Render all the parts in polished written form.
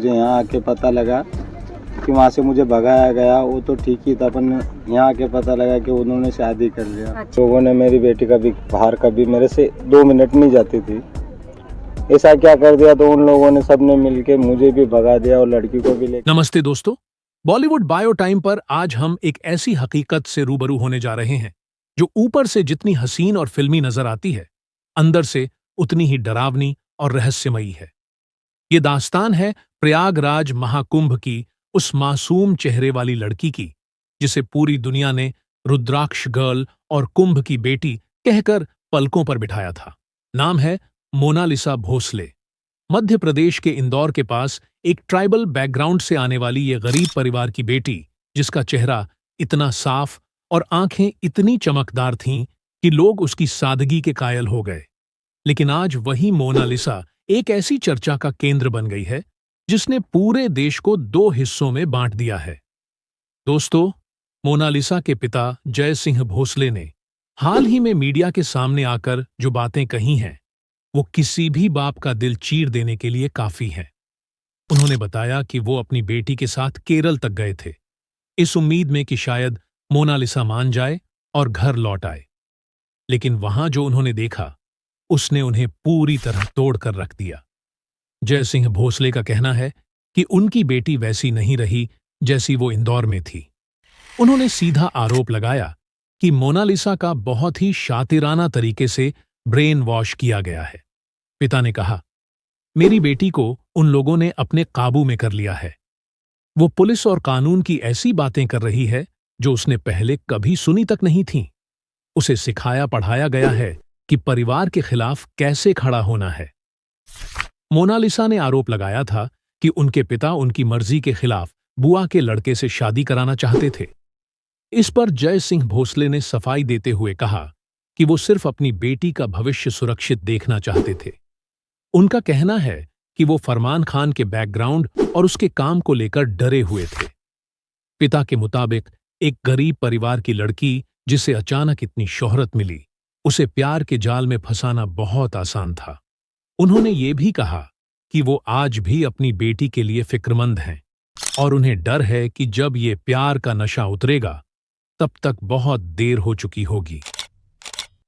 मुझे यहाँ आके पता लगा कि वहाँ से मुझे भगाया गया, वो तो ठीक ही था, पर यहाँ आके पता लगा कि उन्होंने शादी कर लिया। अच्छा। लोगों ने मेरी बेटी का भी बाहर कभी मेरे से 2 मिनट नहीं जाती थी, ऐसा क्या कर दिया, तो उन लोगों ने सबने मिलके मुझे भी भगा दिया और लड़की को भी ले। नमस्ते दोस्तों, बॉलीवुड बायो टाइम पर आज हम एक ऐसी हकीकत से रूबरू होने जा रहे हैं जो ऊपर से जितनी हसीन और फिल्मी नजर आती है, अंदर से उतनी ही डरावनी और रहस्यमयी है। ये दास्तान है प्रयागराज महाकुंभ की उस मासूम चेहरे वाली लड़की की जिसे पूरी दुनिया ने रुद्राक्ष गर्ल और कुंभ की बेटी कहकर पलकों पर बिठाया था। नाम है मोनालिसा भोसले। मध्य प्रदेश के इंदौर के पास एक ट्राइबल बैकग्राउंड से आने वाली ये गरीब परिवार की बेटी, जिसका चेहरा इतना साफ और आंखें इतनी चमकदार थीं कि लोग उसकी सादगी के कायल हो गए। लेकिन आज वही मोनालिसा एक ऐसी चर्चा का केंद्र बन गई है जिसने पूरे देश को 2 हिस्सों में बांट दिया है। दोस्तों, मोनालिसा के पिता जय सिंह भोसले ने हाल ही में मीडिया के सामने आकर जो बातें कही हैं, वो किसी भी बाप का दिल चीर देने के लिए काफी हैं। उन्होंने बताया कि वो अपनी बेटी के साथ केरल तक गए थे, इस उम्मीद में कि शायद मोनालिसा मान जाए और घर लौट आए। लेकिन वहां जो उन्होंने देखा, उसने उन्हें पूरी तरह तोड़ कर रख दिया। जय सिंह भोसले का कहना है कि उनकी बेटी वैसी नहीं रही जैसी वो इंदौर में थी। उन्होंने सीधा आरोप लगाया कि मोनालिसा का बहुत ही शातिराना तरीके से ब्रेन वॉश किया गया है। पिता ने कहा, मेरी बेटी को उन लोगों ने अपने काबू में कर लिया है। वो पुलिस और कानून की ऐसी बातें कर रही है जो उसने पहले कभी सुनी तक नहीं थीं। उसे सिखाया पढ़ाया गया है कि परिवार के खिलाफ कैसे खड़ा होना है। मोनालिसा ने आरोप लगाया था कि उनके पिता उनकी मर्जी के खिलाफ बुआ के लड़के से शादी कराना चाहते थे। इस पर जय सिंह भोसले ने सफाई देते हुए कहा कि वो सिर्फ अपनी बेटी का भविष्य सुरक्षित देखना चाहते थे। उनका कहना है कि वो फरमान खान के बैकग्राउंड और उसके काम को लेकर डरे हुए थे। पिता के मुताबिक एक गरीब परिवार की लड़की जिसे अचानक इतनी शोहरत मिली, उसे प्यार के जाल में फंसाना बहुत आसान था। उन्होंने ये भी कहा कि वो आज भी अपनी बेटी के लिए फिक्रमंद हैं और उन्हें डर है कि जब ये प्यार का नशा उतरेगा, तब तक बहुत देर हो चुकी होगी।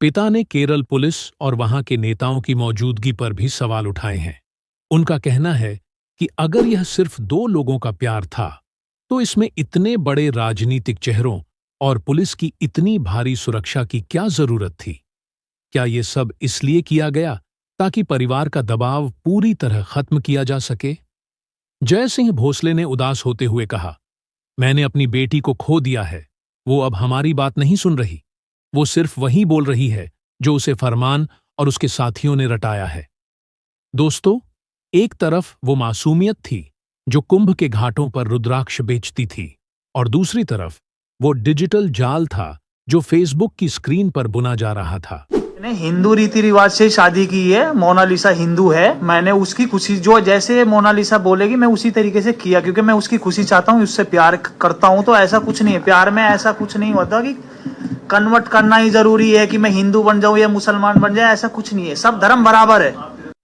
पिता ने केरल पुलिस और वहां के नेताओं की मौजूदगी पर भी सवाल उठाए हैं। उनका कहना है कि अगर यह सिर्फ 2 लोगों का प्यार था, तो इसमें इतने बड़े राजनीतिक चेहरों और पुलिस की इतनी भारी सुरक्षा की क्या जरूरत थी? क्या ये सब इसलिए किया गया ताकि परिवार का दबाव पूरी तरह खत्म किया जा सके? जय सिंह भोसले ने उदास होते हुए कहा, मैंने अपनी बेटी को खो दिया है। वो अब हमारी बात नहीं सुन रही। वो सिर्फ वही बोल रही है जो उसे फरमान और उसके साथियों ने रटाया है। दोस्तों, एक तरफ वो मासूमियत थी जो कुंभ के घाटों पर रुद्राक्ष बेचती थी, और दूसरी तरफ वो डिजिटल जाल था जो फेसबुक की स्क्रीन पर बुना जा रहा था। मैंने हिंदू रीति रिवाज से शादी की है। मोनालिसा हिंदू है। मैंने उसकी खुशी, जो जैसे मोनालिसा बोलेगी मैं उसी तरीके से किया, क्योंकि मैं उसकी खुशी चाहता हूँ, उससे प्यार करता हूँ। तो ऐसा कुछ नहीं है, प्यार में ऐसा कुछ नहीं होता कि कन्वर्ट करना ही जरूरी है कि मैं हिंदू बन जाऊं या मुसलमान बन जाए, ऐसा कुछ नहीं है। सब धर्म बराबर है।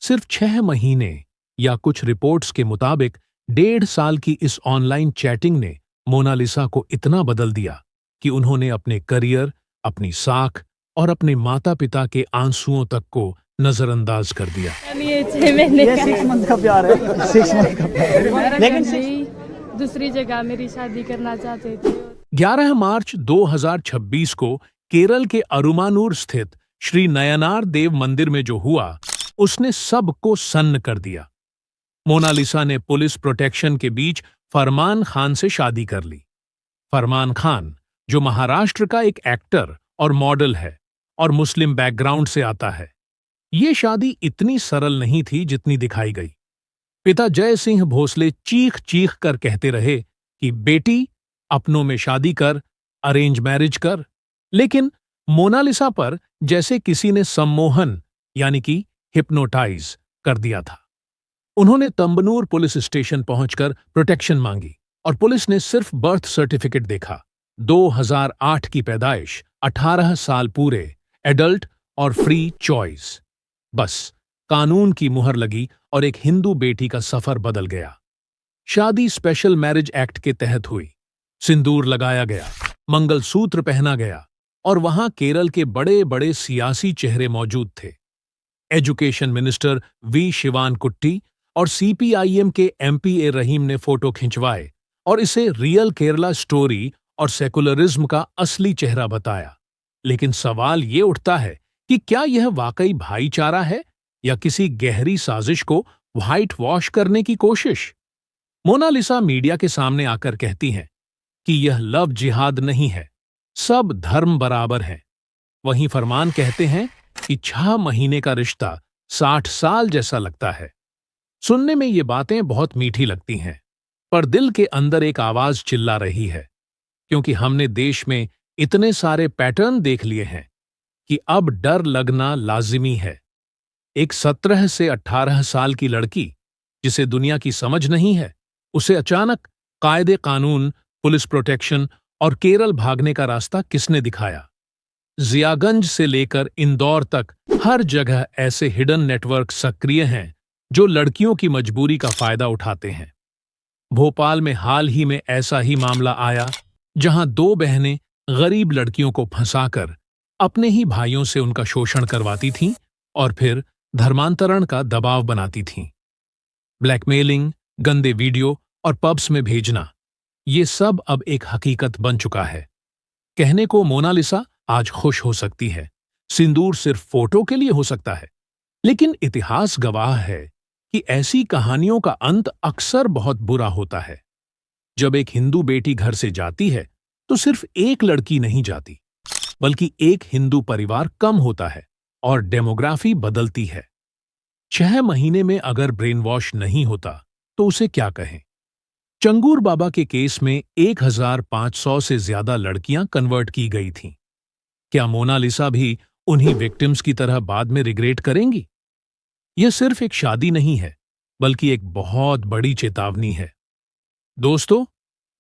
सिर्फ 6 महीने या कुछ रिपोर्ट्स के मुताबिक 1.5 साल की इस ऑनलाइन चैटिंग ने मोनालिसा को इतना बदल दिया कि उन्होंने अपने करियर, अपनी साख और अपने माता पिता के आंसुओं तक को नजरअंदाज कर दिया। ये 6 मंथ का प्यार है। 6 मंथ का प्यार। लेकिन दूसरी जगह मेरी शादी करना चाहते थे। 11 मार्च 2026 को केरल के अरुमानूर स्थित श्री नयनार देव मंदिर में जो हुआ, उसने सबको सन्न कर दिया। मोनालिसा ने पुलिस प्रोटेक्शन के बीच फरमान खान से शादी कर ली। फरमान खान, जो महाराष्ट्र का एक एक्टर और मॉडल है और मुस्लिम बैकग्राउंड से आता है। ये शादी इतनी सरल नहीं थी जितनी दिखाई गई। पिता जय सिंह भोसले चीख चीख कर कहते रहे कि बेटी, अपनों में शादी कर, अरेंज मैरिज कर। लेकिन मोनालिसा पर जैसे किसी ने सम्मोहन यानी कि हिप्नोटाइज कर दिया था। उन्होंने तंबनूर पुलिस स्टेशन पहुंचकर प्रोटेक्शन मांगी और पुलिस ने सिर्फ बर्थ सर्टिफिकेट देखा। 2008 की पैदाइश, 18 साल पूरे, एडल्ट और फ्री चॉइस। बस कानून की मुहर लगी और एक हिंदू बेटी का सफर बदल गया। शादी स्पेशल मैरिज एक्ट के तहत हुई। सिंदूर लगाया गया, मंगलसूत्र पहना गया और वहां केरल के बड़े बड़े सियासी चेहरे मौजूद थे। एजुकेशन मिनिस्टर वी शिवानकुट्टी और सीपीआईएम के एमपी ए रहीम ने फोटो खिंचवाए और इसे रियल केरला स्टोरी और सेकुलरिज्म का असली चेहरा बताया। लेकिन सवाल ये उठता है कि क्या यह वाकई भाईचारा है या किसी गहरी साजिश को व्हाइट वॉश करने की कोशिश? मोनालिसा मीडिया के सामने आकर कहती हैं कि यह लव जिहाद नहीं है, सब धर्म बराबर हैं। वहीं फरमान कहते हैं कि 6 महीने का रिश्ता 60 साल जैसा लगता है। सुनने में ये बातें बहुत मीठी लगती हैं, पर दिल के अंदर एक आवाज चिल्ला रही है, क्योंकि हमने देश में इतने सारे पैटर्न देख लिए हैं कि अब डर लगना लाजिमी है। एक 17 से 18 साल की लड़की जिसे दुनिया की समझ नहीं है, उसे अचानक कायदे कानून, पुलिस प्रोटेक्शन और केरल भागने का रास्ता किसने दिखाया? जियागंज से लेकर इंदौर तक हर जगह ऐसे हिडन नेटवर्क सक्रिय हैं जो लड़कियों की मजबूरी का फायदा उठाते हैं। भोपाल में हाल ही में ऐसा ही मामला आया, जहां 2 बहनें गरीब लड़कियों को फंसाकर अपने ही भाइयों से उनका शोषण करवाती थीं और फिर धर्मांतरण का दबाव बनाती थीं। ब्लैकमेलिंग, गंदे वीडियो और पब्स में भेजना, ये सब अब एक हकीकत बन चुका है। कहने को मोनालिसा आज खुश हो सकती है, सिंदूर सिर्फ फोटो के लिए हो सकता है, लेकिन इतिहास गवाह है कि ऐसी कहानियों का अंत अक्सर बहुत बुरा होता है। जब एक हिंदू बेटी घर से जाती है तो सिर्फ एक लड़की नहीं जाती, बल्कि एक हिंदू परिवार कम होता है और डेमोग्राफी बदलती है। 6 महीने में अगर ब्रेन वॉश नहीं होता तो उसे क्या कहें? चंगूर बाबा के केस में 1500 से ज्यादा लड़कियां कन्वर्ट की गई थीं। क्या मोनालिसा भी उन्हीं विक्टिम्स की तरह बाद में रिग्रेट करेंगी? यह सिर्फ एक शादी नहीं है, बल्कि एक बहुत बड़ी चेतावनी है। दोस्तों,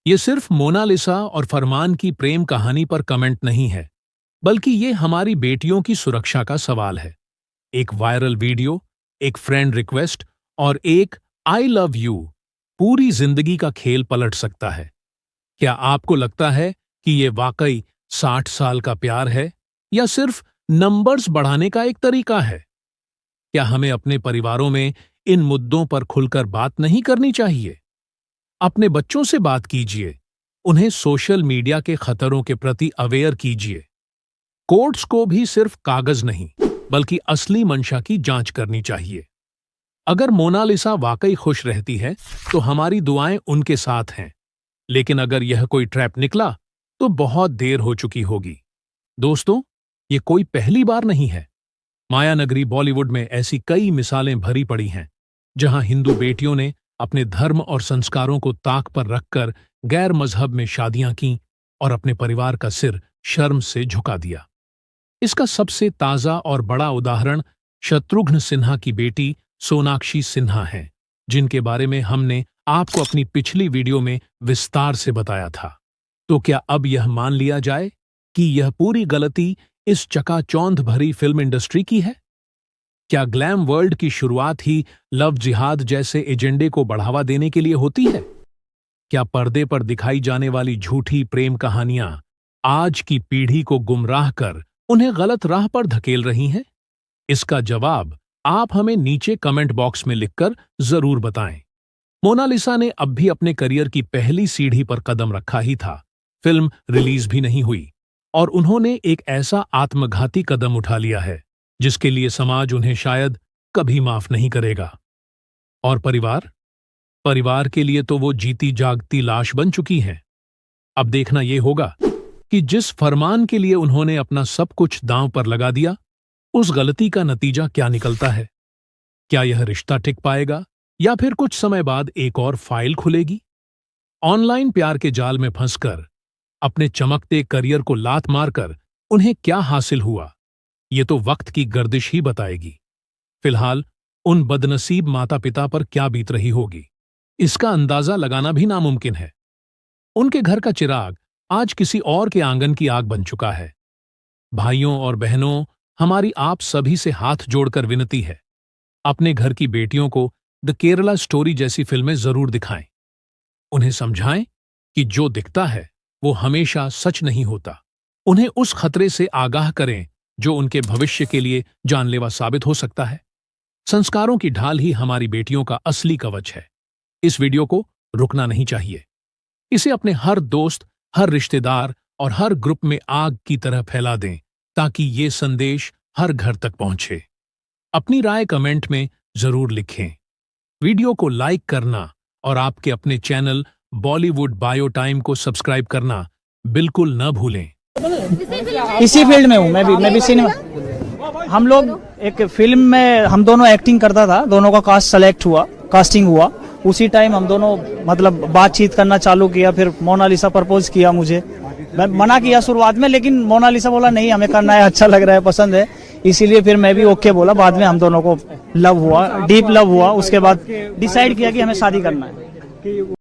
यह सिर्फ मोनालिसा और फरमान की प्रेम कहानी पर कमेंट नहीं है, बल्कि ये हमारी बेटियों की सुरक्षा का सवाल है। एक वायरल वीडियो, एक फ्रेंड रिक्वेस्ट और एक आई लव यू पूरी जिंदगी का खेल पलट सकता है। क्या आपको लगता है कि ये वाकई 60 साल का प्यार है या सिर्फ नंबर्स बढ़ाने का एक तरीका है? क्या हमें अपने परिवारों में इन मुद्दों पर खुलकर बात नहीं करनी चाहिए? अपने बच्चों से बात कीजिए, उन्हें सोशल मीडिया के खतरों के प्रति अवेयर कीजिए। कोर्ट्स को भी सिर्फ कागज नहीं, बल्कि असली मंशा की जांच करनी चाहिए। अगर मोनालिसा वाकई खुश रहती है तो हमारी दुआएं उनके साथ हैं, लेकिन अगर यह कोई ट्रैप निकला तो बहुत देर हो चुकी होगी। दोस्तों, ये कोई पहली बार नहीं है। मायानगरी बॉलीवुड में ऐसी कई मिसालें भरी पड़ी हैं, जहां हिंदू बेटियों ने अपने धर्म और संस्कारों को ताक पर रखकर गैर मजहब में शादियां की और अपने परिवार का सिर शर्म से झुका दिया। इसका सबसे ताजा और बड़ा उदाहरण शत्रुघ्न सिन्हा की बेटी सोनाक्षी सिन्हा है, जिनके बारे में हमने आपको अपनी पिछली वीडियो में विस्तार से बताया था। तो क्या अब यह मान लिया जाए कि यह पूरी गलती इस चकाचौंध भरी फिल्म इंडस्ट्री की है? क्या ग्लैम वर्ल्ड की शुरुआत ही लव जिहाद जैसे एजेंडे को बढ़ावा देने के लिए होती है? क्या पर्दे पर दिखाई जाने वाली झूठी प्रेम कहानियां आज की पीढ़ी को गुमराह कर उन्हें गलत राह पर धकेल रही हैं? इसका जवाब आप हमें नीचे कमेंट बॉक्स में लिखकर जरूर बताएं। मोनालिसा ने अब भी अपने करियर की पहली सीढ़ी पर कदम रखा ही था। फिल्म रिलीज भी नहीं हुई और उन्होंने एक ऐसा आत्मघाती कदम उठा लिया है जिसके लिए समाज उन्हें शायद कभी माफ नहीं करेगा। और परिवार के लिए तो वो जीती जागती लाश बन चुकी हैं। अब देखना यह होगा कि जिस फरमान के लिए उन्होंने अपना सब कुछ दांव पर लगा दिया, उस गलती का नतीजा क्या निकलता है। क्या यह रिश्ता टिक पाएगा या फिर कुछ समय बाद एक और फाइल खुलेगी? ऑनलाइन प्यार के जाल में फंसकर अपने चमकते करियर को लात मारकर उन्हें क्या हासिल हुआ, ये तो वक्त की गर्दिश ही बताएगी। फिलहाल उन बदनसीब माता पिता पर क्या बीत रही होगी, इसका अंदाजा लगाना भी नामुमकिन है। उनके घर का चिराग आज किसी और के आंगन की आग बन चुका है। भाइयों और बहनों, हमारी आप सभी से हाथ जोड़कर विनती है, अपने घर की बेटियों को द केरला स्टोरी जैसी फिल्में जरूर दिखाएं। उन्हें समझाएं कि जो दिखता है वो हमेशा सच नहीं होता। उन्हें उस खतरे से आगाह करें जो उनके भविष्य के लिए जानलेवा साबित हो सकता है। संस्कारों की ढाल ही हमारी बेटियों का असली कवच है। इस वीडियो को रुकना नहीं चाहिए। इसे अपने हर दोस्त, हर रिश्तेदार और हर ग्रुप में आग की तरह फैला दें ताकि ये संदेश हर घर तक पहुंचे। अपनी राय कमेंट में जरूर लिखें। वीडियो को लाइक करना और आपके अपने चैनल बॉलीवुड बायो टाइम को सब्सक्राइब करना बिल्कुल न भूलें। इसी फील्ड में हूँ मैं भी सिनेमा। हम लोग एक फिल्म में हम दोनों एक्टिंग करता था, दोनों का कास्टिंग हुआ। उसी टाइम हम दोनों मतलब बातचीत करना चालू किया। फिर मोनालिसा प्रपोज किया मुझे। मैं मना किया शुरुआत में, लेकिन मोनालिसा बोला नहीं हमें करना है, अच्छा लग रहा है, पसंद है। इसीलिए फिर मैं भी ओके बोला। बाद में हम दोनों को लव हुआ, डीप लव हुआ। उसके बाद डिसाइड किया कि हमें शादी करना है।